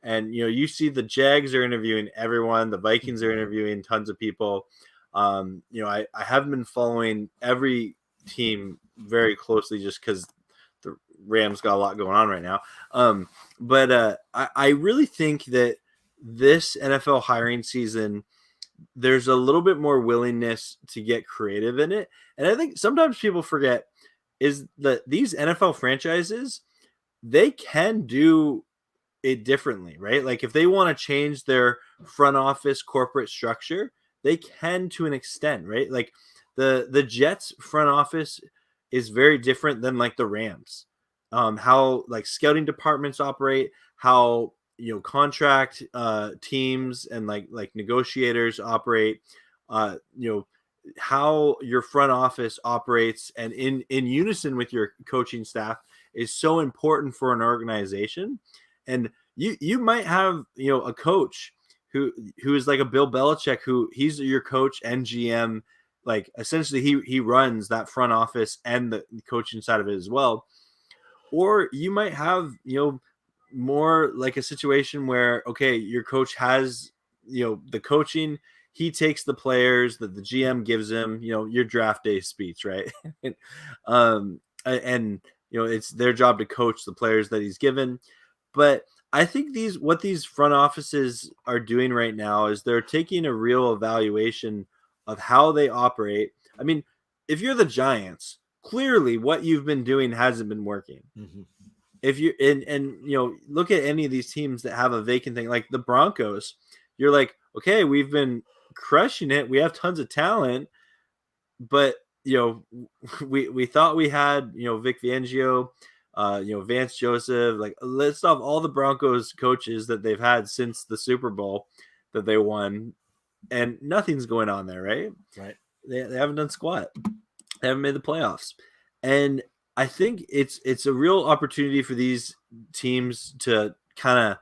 And you see the Jags are interviewing everyone, the Vikings are interviewing tons of people. I haven't been following every team very closely just because the Rams got a lot going on right now. But I really think that this NFL hiring season, there's a little bit more willingness to get creative in it. And I think sometimes people forget is that these NFL franchises, they can do it differently, right? Like if they want to change their front office corporate structure, they can to an extent, right? Like the Jets front office is very different than like the Rams. How like scouting departments operate, how contract teams and like negotiators operate, how your front office operates and in unison with your coaching staff is so important for an organization. And you might have a coach who is like a Bill Belichick, who he's your coach and GM, like essentially he runs that front office and the coaching side of it as well. Or you might have more like a situation where your coach has the coaching, he takes the players that the GM gives him, your draft day speech, right? And it's their job to coach the players that he's given. But I think what these front offices are doing right now is they're taking a real evaluation of how they operate. I mean, if you're the Giants, clearly what you've been doing hasn't been working. Mm-hmm. If you and look at any of these teams that have a vacant thing, like the Broncos, you're like, okay, we've been crushing it. We have tons of talent, but we thought we had Vic Fangio, Vance Joseph, like list off all the Broncos coaches that they've had since the Super Bowl that they won, and nothing's going on there, right? Right. They haven't done squat. They haven't made the playoffs, and I think it's a real opportunity for these teams to kind of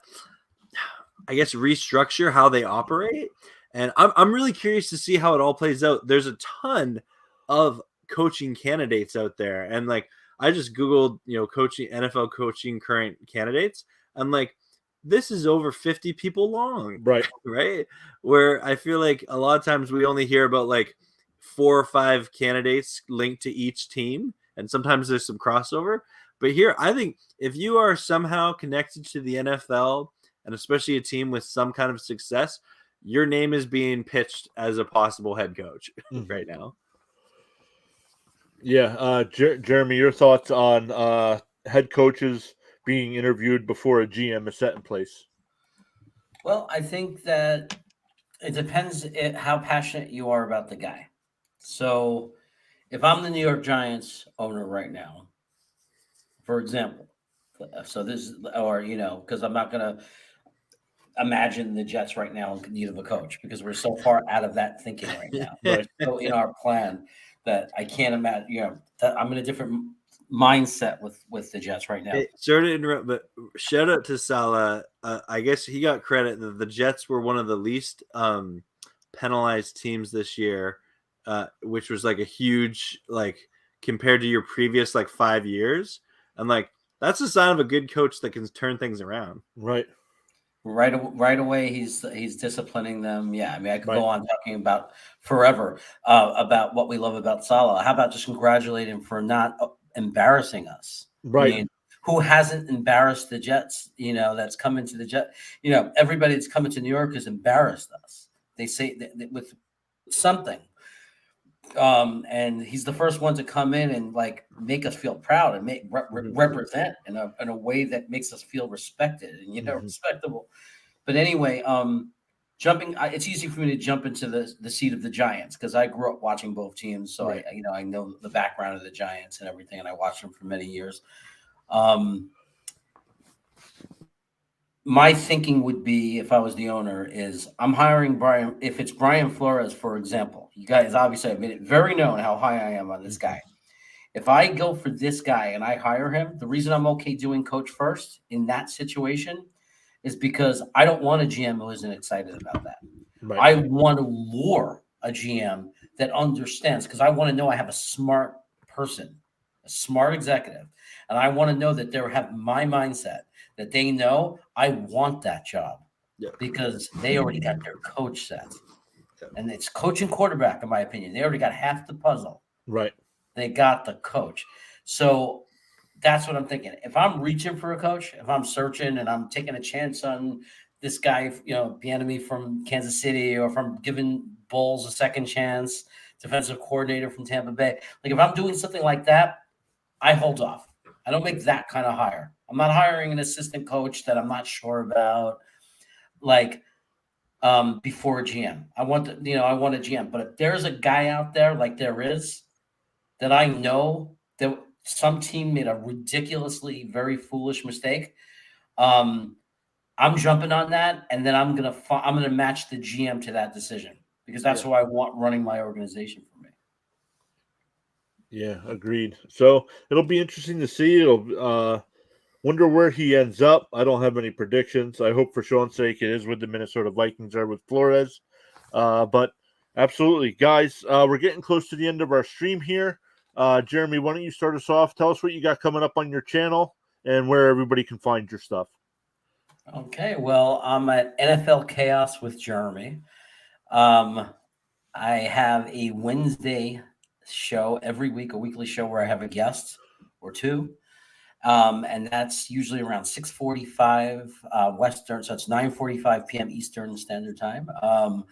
I guess, restructure how they operate. And I'm really curious to see how it all plays out. There's a ton of coaching candidates out there. And like, I just Googled, coaching, NFL coaching current candidates. And like, this is over 50 people long. Right. Right. Where I feel like a lot of times we only hear about like 4 or 5 candidates linked to each team. And sometimes there's some crossover. But here, I think if you are somehow connected to the NFL, and especially a team with some kind of success, your name is being pitched as a possible head coach right now. Yeah. Jeremy, your thoughts on head coaches being interviewed before a GM is set in place? Well, I think that it depends how passionate you are about the guy. So if I'm the New York Giants owner right now, for example, so this, or, because I'm not going to imagine the Jets right now in need of a coach because we're so far out of that thinking right now. Right. So in our plan that I can't imagine, that I'm in a different mindset with the Jets right now. Hey, sorry to interrupt, but shout out to Salah. I guess he got credit that the Jets were one of the least penalized teams this year, which was like a huge, like, compared to your previous like 5 years. And like, that's a sign of a good coach that can turn things around. Right. Right away, he's disciplining them. Yeah, I mean, I could Right. go on talking about forever about what we love about Salah. How about just congratulate him for not embarrassing us? Right. I mean, who hasn't embarrassed the Jets? That's coming to the Jet. Everybody that's coming to New York has embarrassed us. They say that with something. And he's the first one to come in and like make us feel proud and represent in a way that makes us feel respected and respectable. But anyway, jumping, it's easy for me to jump into the seat of the Giants because I grew up watching both teams, so right. I know the background of the Giants and everything, and I watched them for many years. My thinking would be, if I was the owner, is I'm hiring Brian. If it's Brian Flores, for example, you guys obviously have made it very known how high I am on this guy. If I go for this guy and I hire him, the reason I'm okay doing coach first in that situation is because I don't want a GM who isn't excited about that. Right. I want to lure a GM that understands, because I want to know I have a smart person, a smart executive, and I want to know that they have my mindset, that they know I want that job because they already got their coach set. And it's coach and quarterback, in my opinion. They already got half the puzzle. Right. They got the coach. So that's what I'm thinking. If I'm reaching for a coach, if I'm searching and I'm taking a chance on this guy, Bieniemy from Kansas City, or if I'm giving Bulls a second chance, defensive coordinator from Tampa Bay, like if I'm doing something like that, I hold off. I don't make that kind of hire. I'm not hiring an assistant coach that I'm not sure about, like before a GM. I want a GM. But if there's a guy out there like there is, that I know that some team made a ridiculously very foolish mistake, I'm jumping on that, and then I'm gonna match the GM to that decision because that's who I want running my organization for me. Yeah, agreed. So it'll be interesting to see. It'll wonder where he ends up. I don't have any predictions. I hope for Sean's sake it is with the Minnesota Vikings or with Flores. But absolutely, guys, we're getting close to the end of our stream here. Jeremy, why don't you start us off? Tell us what you got coming up on your channel and where everybody can find your stuff. Okay, well, I'm at NFL Chaos with Jeremy. I have a Wednesday show every week, a weekly show where I have a guest or two. And that's usually around 6:45 Western, so it's 9:45 p.m. Eastern Standard Time. I'm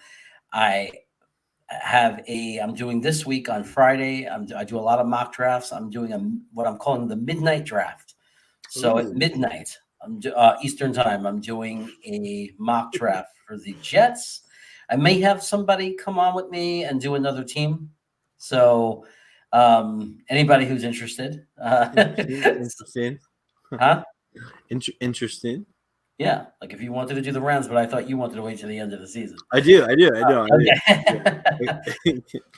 doing this week on Friday. I do a lot of mock drafts. I'm doing what I'm calling the midnight draft. So at midnight, Eastern Time, I'm doing a mock draft for the Jets. I may have somebody come on with me and do another team. So anybody who's interested. Interesting. Huh? Interesting. Yeah, like if you wanted to do the Rams, but I thought you wanted to wait to the end of the season. I do.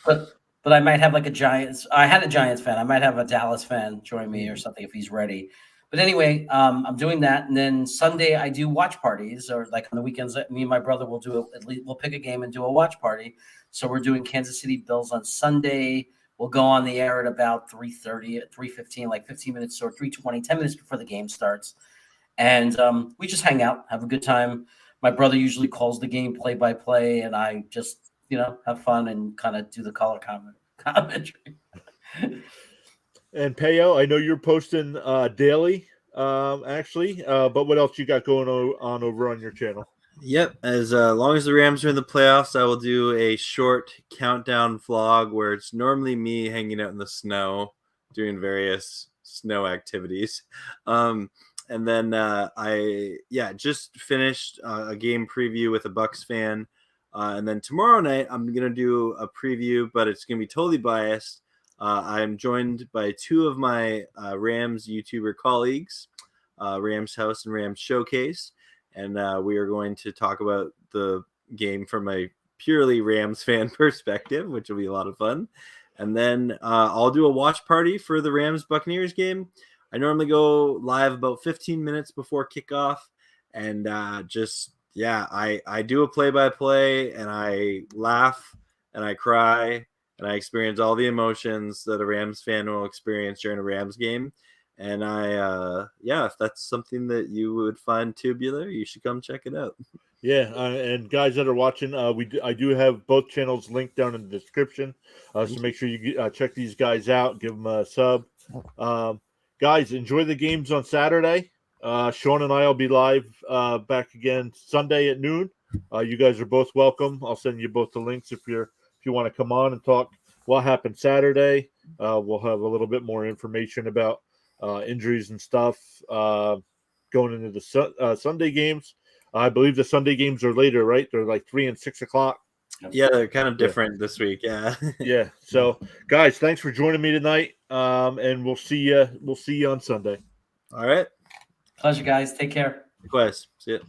But I might have like a Giants. I had a Giants fan. I might have a Dallas fan join me or something if he's ready. But anyway, I'm doing that, and then Sunday I do watch parties, or like on the weekends, me and my brother will do at least we'll pick a game and do a watch party. So we're doing Kansas City Bills on Sunday. We'll go on the air at about 3:30, 3:15, like 15 minutes or 3:20, 10 minutes before the game starts. And we just hang out, have a good time. My brother usually calls the game play-by-play, and I just, have fun and kind of do the color commentary. And Payo, I know you're posting daily, actually, but what else you got going on over on your channel? Yep. As long as the Rams are in the playoffs, I will do a short countdown vlog where it's normally me hanging out in the snow doing various snow activities. And then I just finished a game preview with a Bucs fan. And then tomorrow night, I'm going to do a preview, but it's going to be totally biased. I'm joined by two of my Rams YouTuber colleagues, Rams House and Rams Showcase. And we are going to talk about the game from a purely Rams fan perspective, which will be a lot of fun. And then I'll do a watch party for the Rams Buccaneers game. I normally go live about 15 minutes before kickoff. And I do a play-by-play, and I laugh, and I cry, and I experience all the emotions that a Rams fan will experience during a Rams game. And if that's something that you would find tubular, you should come check it out. Yeah, and guys that are watching, I do have both channels linked down in the description, so make sure you check these guys out, give them a sub. Guys, enjoy the games on Saturday. Sean and I will be live back again Sunday at noon. You guys are both welcome. I'll send you both the links if you want to come on and talk what happened Saturday. We'll have a little bit more information about injuries and stuff going into the Sunday games. I believe the Sunday games are later, right? They're like 3 and 6 o'clock. Yeah, they're kind of different this week. Yeah. Yeah. So, guys, thanks for joining me tonight. And we'll see you on Sunday. All right. Pleasure, guys. Take care. Likewise. See ya.